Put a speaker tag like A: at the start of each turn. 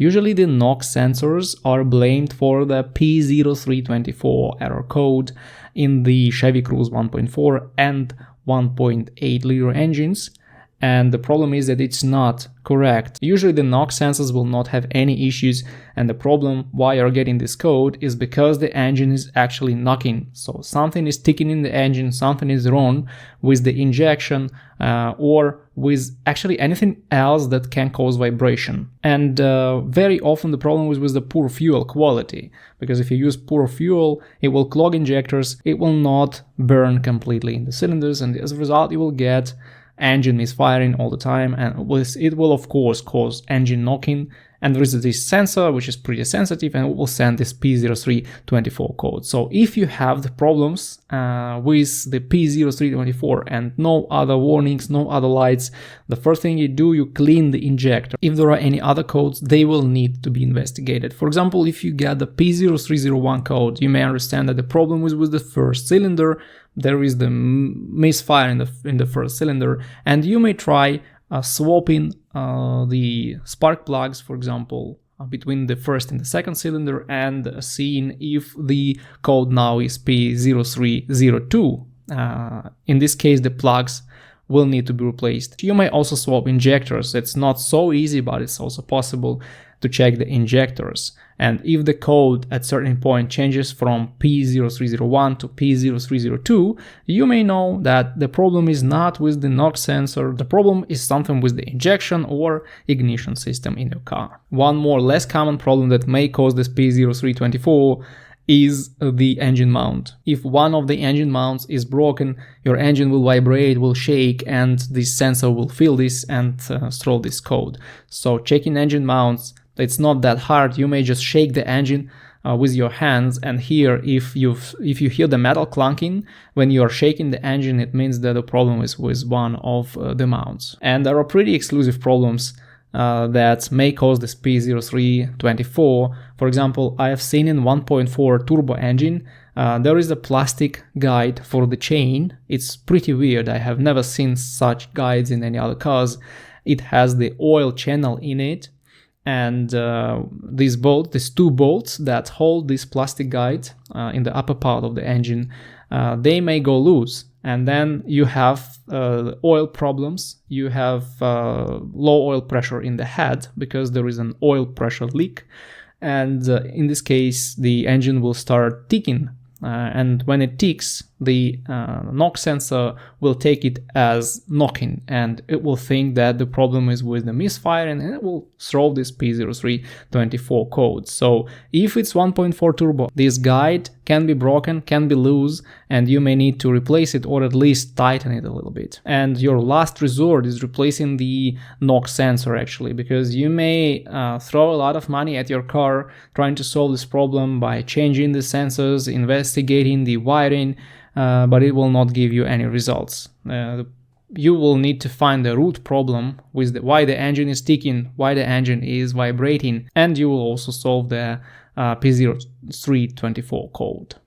A: Usually the NOx sensors are blamed for the P0324 error code in the Chevy Cruze 1.4 and 1.8 liter engines, and the problem is that it's not correct. Usually the NOx sensors will not have any issues, and the problem why you're getting this code is because the engine is actually knocking. So something is ticking in the engine, something is wrong with the injection or with actually anything else that can cause vibration. And very often the problem is with the poor fuel quality, because if you use poor fuel, it will clog injectors, it will not burn completely in the cylinders, and as a result you will get engine misfiring all the time, and it will of course cause engine knocking. And there is this sensor which is pretty sensitive, and it will send this P0324 code. So if you have the problems with the P0324 and no other warnings, no other lights, the first thing you do, you clean the injector. If there are any other codes, they will need to be investigated. For example, if you get the P0301 code, you may understand that the problem was with the first cylinder. There is the misfire in the first cylinder, and you may try swapping the spark plugs, for example, between the first and the second cylinder, and seeing if the code now is P0302. In this case, the plugs will need to be replaced. You may also swap injectors. It's not so easy, but it's also possible to check the injectors. And if the code at certain point changes from P0301 to P0302, you may know that the problem is not with the NOx sensor, the problem is something with the injection or ignition system in your car. One more less common problem that may cause this P0324 is the engine mount. If one of the engine mounts is broken, your engine will vibrate, will shake, and this sensor will feel this and throw this code. So checking engine mounts, it's not that hard. You may just shake the engine with your hands, and here if you hear the metal clunking when you are shaking the engine, it means that the problem is with one of the mounts. And there are pretty exclusive problems that may cause this P0324. For example, I have seen in 1.4 turbo engine there is a plastic guide for the chain. It's pretty weird. I have never seen such guides in any other cars. It has the oil channel in it, and these two bolts that hold this plastic guide in the upper part of the engine, they may go loose, and then you have oil problems. You have low oil pressure in the head because there is an oil pressure leak, and in this case the engine will start ticking, and when it ticks, the NOx sensor will take it as knocking, and it will think that the problem is with the misfire, and it will throw this P0324 code. So if it's 1.4 turbo, this guide can be broken, can be loose, and you may need to replace it or at least tighten it a little bit. And your last resort is replacing the NOx sensor, actually, because you may throw a lot of money at your car trying to solve this problem by changing the sensors, investigating the wiring, but it will not give you any results. You will need to find the root problem with why the engine is ticking, why the engine is vibrating, and you will also solve the P0324 code.